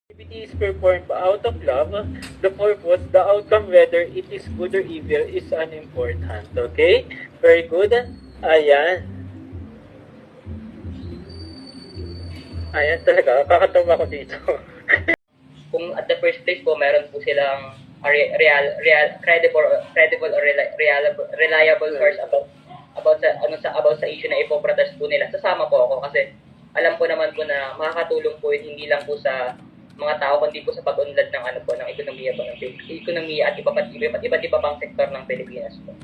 Activity is performed out of love. The purpose, the outcome, whether it is good or evil, is unimportant. Okay? Very good. Ayan. Ayan talaga. Kakatawa ko dito. Kung at the first place po meron po silang credible or reliable source about sa issue na ipoprotest po nila, sasama po ako kasi alam ko naman po na makakatulong po yun hindi lang po sa mga tao kundi po sa pag-unlad ng ng ekonomiya at iba't iba pang sektor ng Pilipinas po.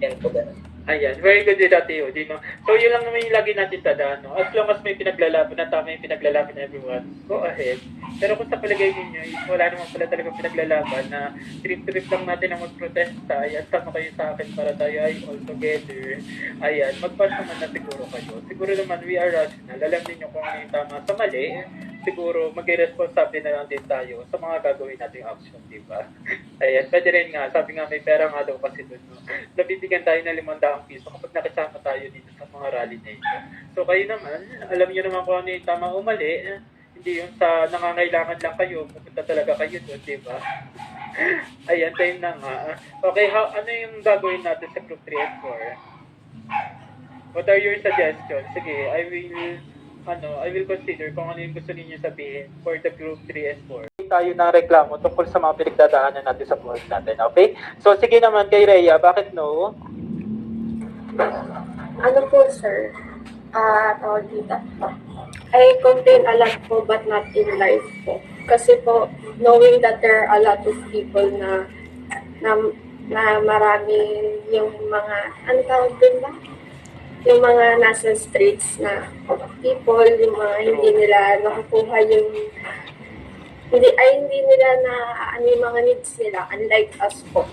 Yan po ganun. Ayan, very good din Ate Udi, no? So, yun lang naman yung lagi natin tandaan, no? As long as may pinaglalaban na tama yung pinaglalaban na everyone, go ahead. Pero kung sa palagay ninyo, wala naman pala talagang pinaglalaban na trip-trip lang natin ang magprotesta, ayan, sama kayo sa akin para tayo ay all together. Ayan, magpas naman na siguro kayo. Siguro naman, we are rational. Alam niyo kung ano yung tama sa mali, siguro mag-irresponsable na lang din tayo sa mga gagawin nating action, di ba? Ayan, pwede rin nga, sabi nga may pera nga daw kasi doon, no? Nabibigyan tayo ng 500 piso kapag nakisama tayo dito sa mga rally na ito. So kayo naman, alam niyo naman kung ano yung tama o mali, hindi yung sa nangangailangan lang kayo, pupunta talaga kayo doon, di ba? Ayan, time na nga. Okay, ano yung gagawin natin sa group 3 and 4? What are your suggestions? Sige, I will consider kung ano yung gusto niyo sabihin for the group 3 and 4. Tayo na reklamo tungkol sa mga pinagdadaanan natin sa buhay natin, okay? So, sige naman kay Rhea, bakit no? Ano po, sir? Tawag dito. I contain a lot po, but not in life po. Kasi po, knowing that there are a lot of people na, na marami yung mga, ano tawag din ba? Yung mga nasa streets na people, yung mga hindi nila nakukuha yung hindi nila na ano yung mga needs nila, unlike us po.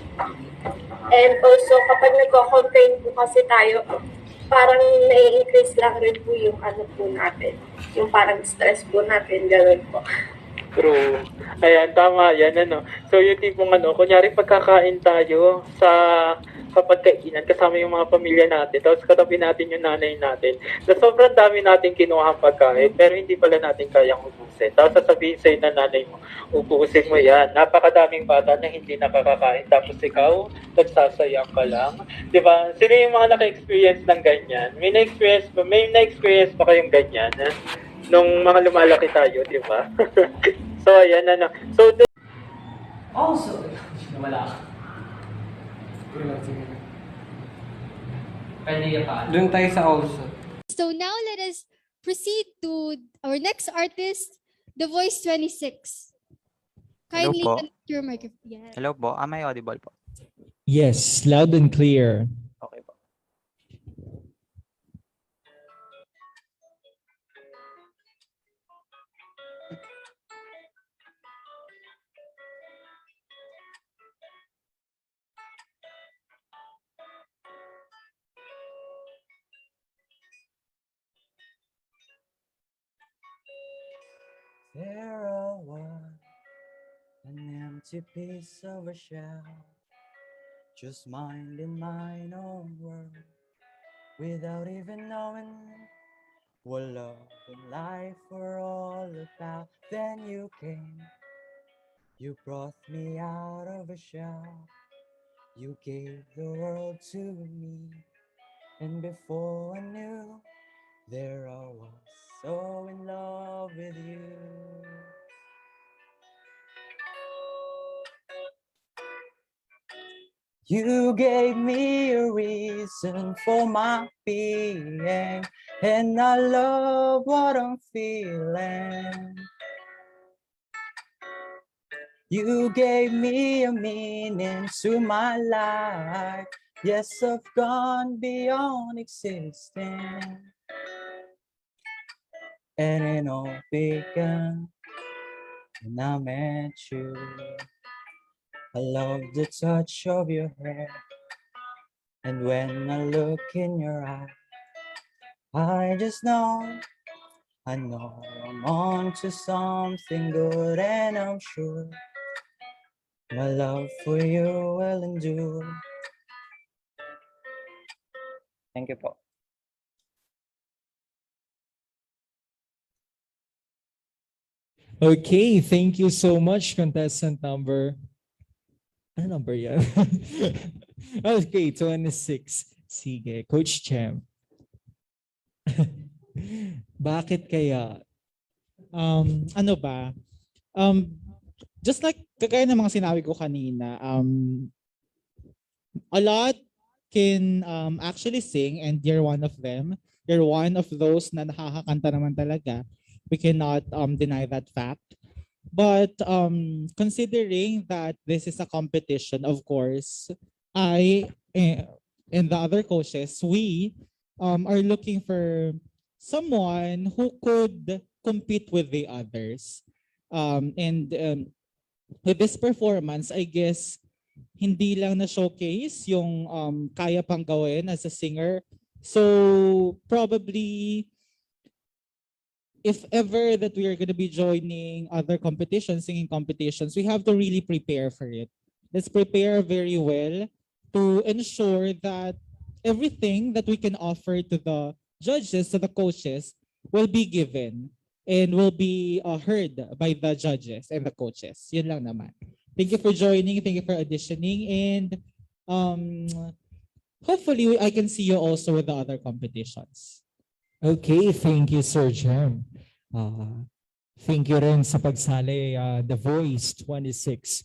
And also, kapag nagko-complain po kasi tayo, parang nai-increase lang rin po yung ano po natin. Yung parang stress po natin, gano'n po. True. Ayan, tama yan, ano. So, yung tipong kunyari pagkakain tayo sa kapagkainan kasama yung mga pamilya natin, tapos katabi natin yung nanay natin, na sobrang dami natin kinuha pagkain, pero hindi pala natin kayang ubusin. Tapos sasabihin sa'yo na nanay mo, ubusin mo yan. Napakadaming bata na hindi nakakakain, tapos ikaw, nagsasayang ka lang. Di ba? Sino yung mga naka-experience ng ganyan? May na-experience pa kayong ganyan? Nung mga lumalaki tayo, di ba? So, ayan, So, Also, wala. Pwede yung pa. Doon tayo sa also. So now let us proceed to our next artist, The Voice 26. Kindly Hello po. connect your microphone. Yes. Hello po. Am I audible po? Yes, loud and clear. Okay po. There was an empty piece of a shell, just minding mine own world, without even knowing what love and life were all about. Then you came, you brought me out of a shell, you gave the world to me, and before I knew, there I was, so in love with you. You gave me a reason for my being, and I love what I'm feeling. You gave me a meaning to my life. Yes, I've gone beyond existing. And it all began when I met you. I love the touch of your hair, and when I look in your eyes, I just know, I know I'm on to something good, and I'm sure my love for you will endure. Thank you po. Okay, thank you so much, contestant number. Ano number yan? Okay, 26. Sige, Coach Chem. Bakit kaya? Ano ba? Um, just like kagaya ng mga sinabi ko kanina, a lot can actually sing and you're one of them. You're one of those na nakakakanta naman talaga. We cannot deny that fact. But considering that this is a competition, of course, I and the other coaches, we are looking for someone who could compete with the others. And with this performance, I guess, hindi lang na showcase yung kaya pang gawin as a singer. So probably if ever that we are going to be joining other competitions, singing competitions, we have to really prepare for it. Let's prepare very well to ensure that everything that we can offer to the judges, to the coaches, will be given and will be heard by the judges and the coaches. Yun lang naman. Thank you for joining. Thank you for auditioning. And hopefully, I can see you also with the other competitions. Okay, thank you, Sir Jem. Thank you rin sa pagsali, The Voice 26.